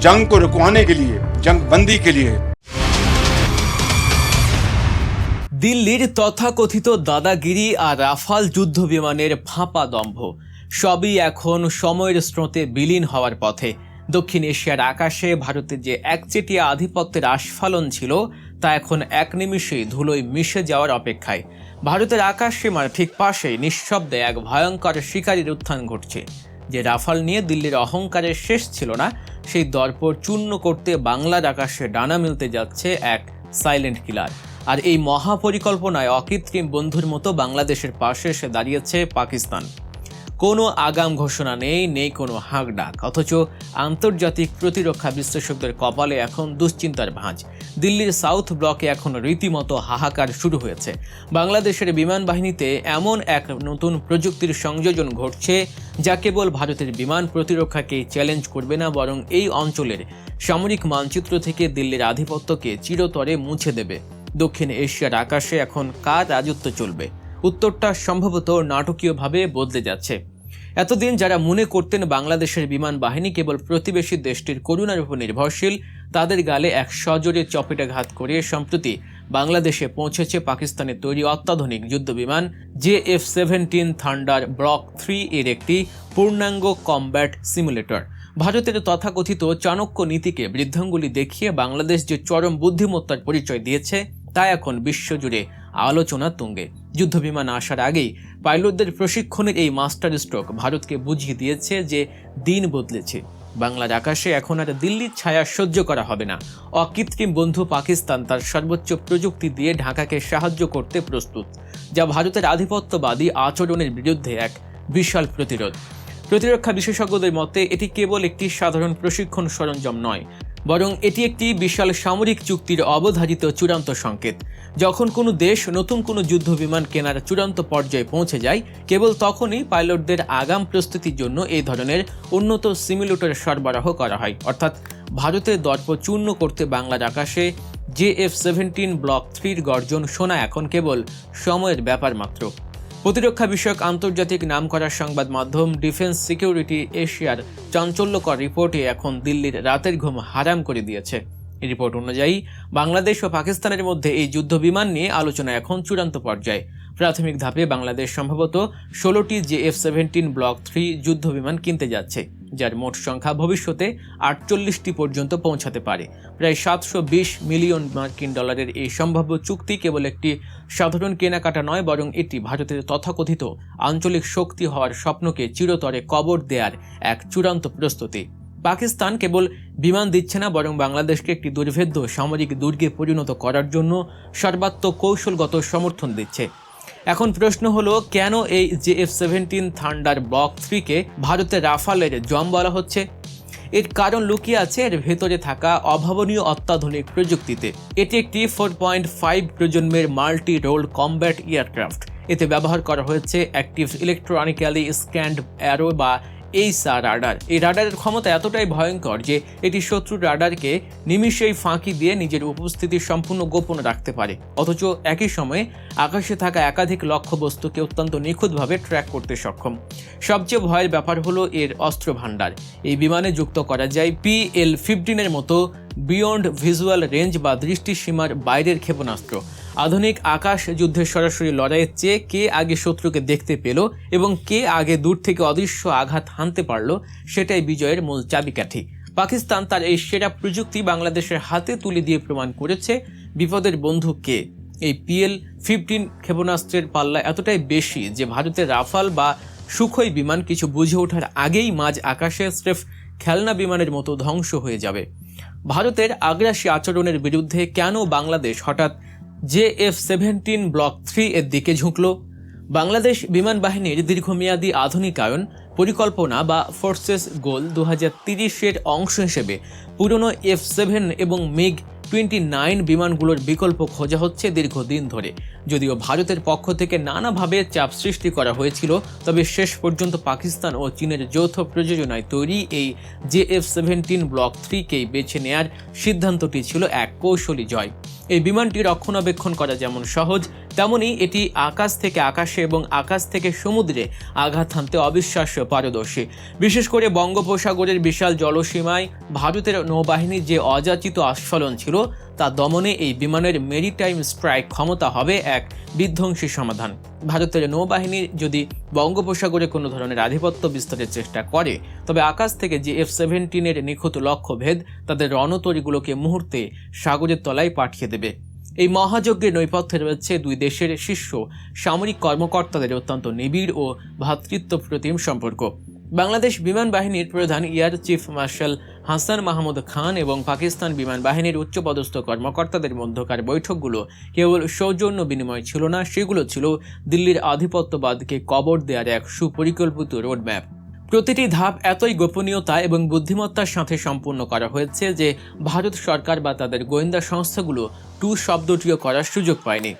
जंग को रुकवाने के लिए, जंग बंदी के लिए। দিল্লির তথাকথিত দাদাগিরি আর রাফাল যুদ্ধ বিমানের ফাঁপা দম্ভ সবই এখন সময়ের স্রোতে বিলীন হওয়ার পথে। দক্ষিণ এশিয়ার আকাশে ভারতের যে একচেটিয়া আধিপত্যের আস্ফালন ছিল তা এখন এক নিমিষেই ধুলোয় মিশে যাওয়ার অপেক্ষায়। ভারতের আকাশ সীমার ঠিক পাশেই নিঃশব্দে এক ভয়ঙ্কর শিকারীর উত্থান ঘটছে। যে রাফাল নিয়ে দিল্লির অহংকারের শেষ ছিল না, সেই দর্প চূর্ণ করতে বাংলার আকাশে ডানা মিলতে যাচ্ছে এক সাইলেন্ট কিলার। আর এই মহাপরিকল্পনায় অকৃত্রিম বন্ধুর মতো বাংলাদেশের পাশে এসে দাঁড়িয়েছে পাকিস্তান। কোনো আগাম ঘোষণা নেই কোনো হাঁক ডাক, অথচ আন্তর্জাতিক প্রতিরক্ষা বিশ্লেষকদের কপালে এখন দুশ্চিন্তার ভাঁজ। দিল্লির সাউথ ব্লকে এখন রীতিমতো হাহাকার শুরু হয়েছে। বাংলাদেশের বিমান বাহিনীতে এমন এক নতুন প্রযুক্তির সংযোজন ঘটছে যা কেবল ভারতের বিমান প্রতিরক্ষাকে চ্যালেঞ্জ করবে না, বরং এই অঞ্চলের সামরিক মানচিত্র থেকে দিল্লির আধিপত্যকে চিরতরে মুছে দেবে। দক্ষিণ এশিয়ার আকাশে এখন কার রাজত্ব চলবে? উত্তরটা সম্ভবত নাটকীয়ভাবে বদলে যাচ্ছে। এতদিন যারা মনে করতেন বাংলাদেশের বিমান বাহিনী কেবল প্রতিবেশী দেশটির করুণার উপর নির্ভরশীল, তাদের গালে এক সজোরে চপেটাঘাত করে সম্প্রতি বাংলাদেশে পৌঁছেছে পাকিস্তানের তৈরি অত্যাধুনিক যুদ্ধবিমান JF-17 থান্ডার ব্লক 3 এর একটি পূর্ণাঙ্গ কমব্যাট সিমুলেটর। ভারতের তথাকথিত চাণক্য নীতিকে বৃদ্ধাঙ্গুলি দেখিয়ে বাংলাদেশ যে চরম বুদ্ধিমত্তার পরিচয় দিয়েছে তা এখন বিশ্বজুড়ে আলোচনা তুঙ্গে। যুদ্ধবিমান আসার আগেই পাইলটদের প্রশিক্ষণের এই মাস্টার স্ট্রোক ভারতকে বুঝিয়ে দিয়েছে যে দিন বদলেছে। বাংলার আকাশে এখন আর দিল্লির ছায়া সহ্য করা হবে না। অকৃত্রিম বন্ধু পাকিস্তান তার সর্বোচ্চ প্রযুক্তি দিয়ে ঢাকাকে সাহায্য করতে প্রস্তুত, যা ভারতের আধিপত্যবাদী আচরণের বিরুদ্ধে এক বিশাল প্রতিরোধ। প্রতিরক্ষা বিশেষজ্ঞদের মতে এটি কেবল একটি সাধারণ প্রশিক্ষণ সরঞ্জাম নয়, বরং এটি একটি বিশাল সামরিক চুক্তির অবধারিত চূড়ান্ত সংকেত। যখন কোনো দেশ নতুন কোনো যুদ্ধ বিমান কেনার চূড়ান্ত পর্যায়ে পৌঁছে যায়, কেবল তখনই পাইলটদের আগাম প্রস্তুতির জন্য এই ধরনের উন্নত সিমুলেটর সরবরাহ করা হয়। অর্থাৎ ভারতের দর্প চূর্ণ করতে বাংলার আকাশে JF-17 ব্লক 3 গর্জন শোনা এখন কেবল সময়ের ব্যাপার মাত্র। প্রতিরক্ষা বিষয়ক আন্তর্জাতিক নামকরা সংবাদ মাধ্যম ডিফেন্স সিকিউরিটি এশিয়ার চাঞ্চল্যকর রিপোর্টে এখন দিল্লির রাতের ঘুম হারাম করে দিয়েছে। এই রিপোর্ট অনুযায়ী বাংলাদেশ ও পাকিস্তানের মধ্যে এই যুদ্ধ বিমান নিয়ে আলোচনা এখন চূড়ান্ত পর্যায়ে। প্রাথমিক ধাপে বাংলাদেশ সম্ভবত 16টি JF-17 ব্লক 3 যুদ্ধ বিমান কিনতে যাচ্ছে, যার মোট সংখ্যা ভবিষ্যতে 48টি পর্যন্ত পৌঁছাতে পারে। প্রায় 720 মিলিয়ন মার্কিন ডলারের এই সম্ভাব্য চুক্তি কেবল একটি সাধারণ কেনাকাটা নয়, বরং এটি ভারতের তথাকথিত আঞ্চলিক শক্তি হওয়ার স্বপ্নকে চিরতরে কবর দেওয়ার এক চূড়ান্ত প্রস্তুতি। পাকিস্তান কেবল বিমান দিচ্ছে না, বরং বাংলাদেশকে একটি দুর্ভেদ্য সামরিক দুর্গে পরিণত করার জন্য সর্বাত্মক কৌশলগত সমর্থন দিচ্ছে। এখন প্রশ্ন হলো, কেন এই JF-17 থান্ডার ব্লক 3কে ভারতের রাফালের জম বলা হচ্ছে? এর কারণ লুকিয়ে আছে এর ভেতরে থাকা অভাবনীয় অত্যাধুনিক প্রযুক্তিতে। এটি একটি 4.5 প্রজন্মের মাল্টি রোল কমব্যাট এয়ারক্রাফট। এতে ব্যবহার করা হয়েছে অ্যাক্টিভ ইলেকট্রনিক্যালি স্ক্যান্ড অ্যারো বা এইচআর রাডার। এই রাডারের ক্ষমতা এতটাই ভয়ঙ্কর যে এটি শত্রুর রাডারকে নিমিষেই ফাঁকি দিয়ে নিজের উপস্থিতি সম্পূর্ণ গোপন রাখতে পারে, অথচ একই সময়ে আকাশে থাকা একাধিক লক্ষ্যবস্তুকে অত্যন্ত নিখুঁতভাবে ট্র্যাক করতে সক্ষম। সবচেয়ে ভয়ের ব্যাপার হলো এর অস্ত্র ভাণ্ডার। এই বিমানে যুক্ত করা যায় PL-15 এর মতো বিয়ন্ড ভিজুয়াল রেঞ্জ বা দৃষ্টিসীমার বাইরের ক্ষেপণাস্ত্র। আধুনিক আকাশ যুদ্ধের সরাসরি লড়াইয়ের চেয়ে কে আগে শত্রুকে দেখতে পেল এবং কে আগে দূর থেকে অদৃশ্য আঘাত হানতে পারল, সেটাই বিজয়ের মূল চাবিকাঠি। পাকিস্তান তার এই সেরা প্রযুক্তি বাংলাদেশের হাতে তুলে দিয়ে প্রমাণ করেছে বিপদের বন্ধু কে। এই PL-15 ক্ষেপণাস্ত্রের পাল্লা এতটাই বেশি যে ভারতের রাফাল বা সুখোই বিমান কিছু বুঝে ওঠার আগেই মাঝ আকাশে স্রেফ খেলনা বিমানের মতো ধ্বংস হয়ে যাবে। ভারতের আগ্রাসী আচরণের বিরুদ্ধে কেন বাংলাদেশ হঠাৎ JF-17 ব্লক 3 এর দিকে ঝুঁকল? বাংলাদেশ বিমান বাহিনীর দীর্ঘমেয়াদী আধুনিকায়ন পরিকল্পনা বা ফোর্সেস গোল 2030-এর অংশ হিসেবে পুরনো F-7 এবং MiG-29 বিমানগুলোর বিকল্প খোঁজা হচ্ছে দীর্ঘদিন ধরে। যদিও ভারতের পক্ষ থেকে নানাভাবে চাপ সৃষ্টি করা হয়েছিল, তবে শেষ পর্যন্ত পাকিস্তান ও চীনের যৌথ প্রযোজনায় তৈরি এই JF-17 ব্লক 3কেই বেছে নেয়ার সিদ্ধান্তটি ছিল এক কৌশলী জয়। এই বিমানটি রক্ষণাবেক্ষণ করা যেমন সহজ, তেমনি এটি আকাশ থেকে আকাশে এবং আকাশ থেকে সমুদ্রে আঘাত হানতে অবিশ্বাস্য পারদর্শী। বিশেষ করে বঙ্গোপসাগরের বিশাল জলসীমায় ভারতের নৌবাহিনীর যে অযাচিত আস্ফালন ছিল তা দমনে এই বিমানের মেরিটাইম স্ট্রাইক ক্ষমতা হবে এক বিধ্বংসী সমাধান। ভারতের নৌবাহিনী যদি বঙ্গোপসাগরে কোনো ধরনের আধিপত্য বিস্তারের চেষ্টা করে, তবে আকাশ থেকে যে F-17 নিখুঁত লক্ষ্যভেদ তাদের রণতরীগুলোকে মুহূর্তে সাগরের তলায় পাঠিয়ে দেবে। এই মহাযজ্ঞের নৈপথ্যে রয়েছে দুই দেশের শীর্ষ সামরিক কর্মকর্তাদের অত্যন্ত নিবিড় ও ভ্রাতৃত্বপ্রতিম সম্পর্ক। বাংলাদেশ বিমান বাহিনীর প্রধান air chief marshal Hasan Mahmud Khan এবং পাকিস্তান বিমান বাহিনীর উচ্চপদস্থ কর্মকর্তাদের মধ্যকার বৈঠকগুলো কেবল সৌজন্য বিনিময় ছিল না, সেগুলো ছিল দিল্লির আধিপত্যবাদকে কবর দেওয়ার এক সুপরিকল্পিত রোডম্যাপ। প্রতিটি ধাপ এতই গোপনীয়তা এবং বুদ্ধিমত্তার সাথে সম্পূর্ণ করা হয়েছে যে ভারত সরকার বা তাদের গোয়েন্দা সংস্থাগুলো টু শব্দটিও করার সুযোগ পায়নি।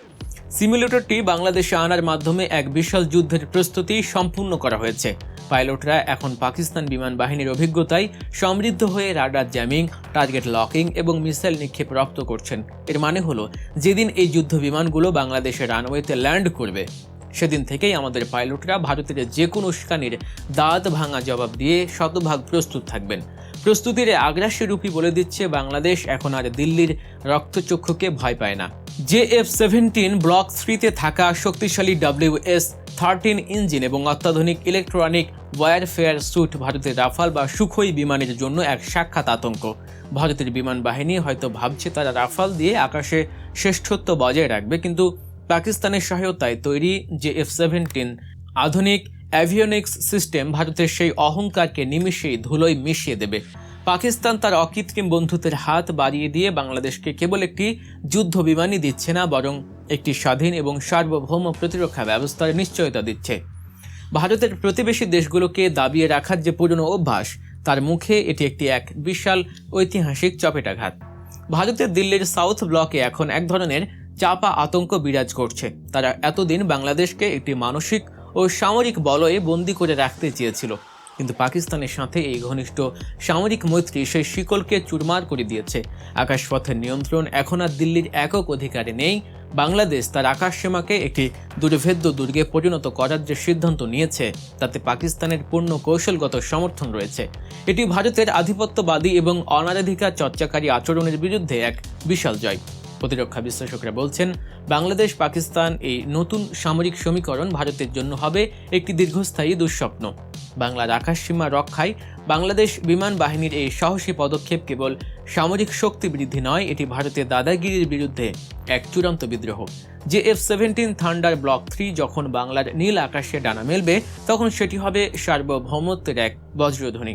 সিমুলেটরটি বাংলাদেশে আনার মাধ্যমে এক বিশাল যুদ্ধের প্রস্তুতি সম্পূর্ণ করা হয়েছে। পাইলটরা এখন পাকিস্তান বিমান বাহিনীর অভিজ্ঞতায় সমৃদ্ধ হয়ে রাডার জ্যামিং, টার্গেট লকিং এবং মিসাইল নিক্ষেপ রপ্ত করছেন। এর মানে হলো যেদিন এই যুদ্ধ বিমানগুলো বাংলাদেশের রানওয়েতে ল্যান্ড করবে, সেদিন থেকেই আমাদের পাইলটরা ভারতের যে কোনো উস্কানির দাঁত ভাঙা জবাব দিয়ে শতভাগ প্রস্তুত থাকবেন। প্রস্তুতির আগ্রাসী রূপই বলে দিচ্ছে বাংলাদেশ এখন আর দিল্লির রক্তচক্ষুকে ভয় পায় না। যে F-17 ব্লক 3-তে থাকা শক্তিশালী WS-13 ইঞ্জিন এবং অত্যাধুনিক ইলেকট্রনিক ওয়ারফেয়ার স্যুট ভারতের রাফাল বা সুখোই বিমানের জন্য এক সাক্ষাৎ আতঙ্ক। ভারতের বিমান বাহিনী হয়তো ভাবছে তারা রাফাল দিয়ে আকাশে শ্রেষ্ঠত্ব বজায় রাখবে, কিন্তু পাকিস্তানের সহায়তায় তৈরি যে F-17 আধুনিক অ্যাভিওনিক্স সিস্টেম ভারতের সেই অহংকারকে নিমিষেই ধুলোয় মিশিয়ে দেবে। পাকিস্তান তার অকৃত্রিম বন্ধুত্বের হাত বাড়িয়ে দিয়ে বাংলাদেশকে কেবল একটি যুদ্ধ বিমানই দিচ্ছে না, বরং একটি স্বাধীন এবং সার্বভৌম প্রতিরক্ষা ব্যবস্থার নিশ্চয়তা দিচ্ছে। ভারতের প্রতিবেশী দেশগুলোকে দাবিয়ে রাখার যে পুরনো অভ্যাস, তার মুখে এটি এক বিশাল ঐতিহাসিক চপেটাঘাত। ভারতের দিল্লির সাউথ ব্লকে এখন এক ধরনের চাপা আতঙ্ক বিরাজ করছে। তারা এতদিন বাংলাদেশকে একটি মানসিক ও সামরিক বলয়ে বন্দী করে রাখতে চেয়েছিল, কিন্তু পাকিস্তানের সাথে এই ঘনিষ্ঠ সামরিক মৈত্রী সেই শিকলকে চুরমার করে দিয়েছে। আকাশপথের নিয়ন্ত্রণ এখন আর দিল্লির একক অধিকারে নেই। বাংলাদেশ তার আকাশ সীমাকে একটি দুর্ভেদ্য দুর্গে পরিণত করার যে সিদ্ধান্ত নিয়েছে, তাতে পাকিস্তানের পূর্ণ কৌশলগত সমর্থন রয়েছে। এটি ভারতের আধিপত্যবাদী এবং অনারাধিকার চর্চাকারী আচরণের বিরুদ্ধে এক বিশাল জয়। প্রতিরক্ষা বিশ্লেষকরা বলছেন, বাংলাদেশ পাকিস্তান এই নতুন সামরিক সমীকরণ ভারতের জন্য হবে একটি দীর্ঘস্থায়ী দুঃস্বপ্ন। বাংলার আকাশ সীমা রক্ষায় বাংলাদেশ বিমান বাহিনীর এই সাহসী পদক্ষেপ কেবল সামরিক শক্তি বৃদ্ধি নয়, এটি ভারতের দাদাগিরির বিরুদ্ধে এক চূড়ান্ত বিদ্রোহ। যে F-17 থান্ডার ব্লক 3 যখন বাংলার নীল আকাশে ডানা মেলবে, তখন সেটি হবে সার্বভৌমত্বের এক বজ্রধ্বনি।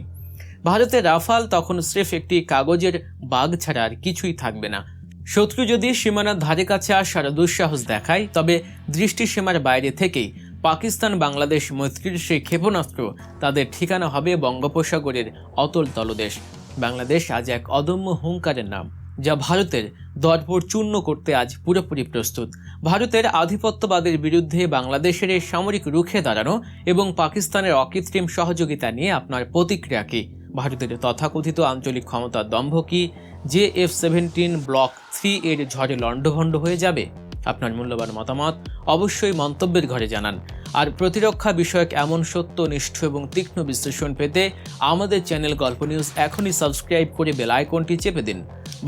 ভারতের রাফাল তখন স্রেফ একটি কাগজের বাগ ছাড়া আর কিছুই থাকবে না। শত্রু যদি সীমানার ধারে কাছে আসার দুঃসাহস দেখায়, তবে দৃষ্টিসীমার বাইরে থেকেই পাকিস্তান বাংলাদেশ মৈত্রীর সেই ক্ষেপণাস্ত্র তাদের ঠিকানা হবে বঙ্গোপসাগরের অতল তলদেশ। বাংলাদেশ আজ এক অদম্য হুঙ্কারের নাম, যা ভারতের দর্পর চূর্ণ করতে আজ পুরোপুরি প্রস্তুত। ভারতের আধিপত্যবাদের বিরুদ্ধে বাংলাদেশের এই সামরিক রুখে দাঁড়ানো এবং পাকিস্তানের অকৃত্রিম সহযোগিতা নিয়ে আপনার প্রতিক্রিয়া কি? ভারতের তথাকথিত আঞ্চলিক ক্ষমতার দম্ভ কি যে F-17 ব্লক 3 এর ঝড়ে লণ্ডভণ্ড হয়ে যাবে? আপনার মূল্যবান মতামত অবশ্যই মন্তব্যের ঘরে জানান। আর প্রতিরক্ষা বিষয়ক এমন সত্যনিষ্ঠ এবং তীক্ষ্ণ বিশ্লেষণ পেতে আমাদের চ্যানেল গল্প নিউজ এখনই সাবস্ক্রাইব করে বেল আইকনটি চেপে দিন।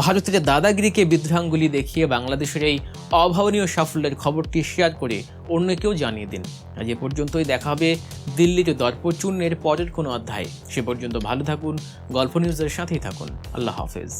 ভারতের দাদাগিরিকে বিভ্রাঙ্গুলি দেখিয়ে বাংলাদেশের এই অভাবনীয় সাফল্যের খবরটি শেয়ার করে অন্যকেও জানিয়ে দিন। আজ এ পর্যন্তই, দেখা হবে দিল্লির দর্পচূর্ণের পরের কোনো অধ্যায়। সে পর্যন্ত ভালো থাকুন, গল্প নিউজের সাথেই থাকুন। আল্লাহ হাফেজ।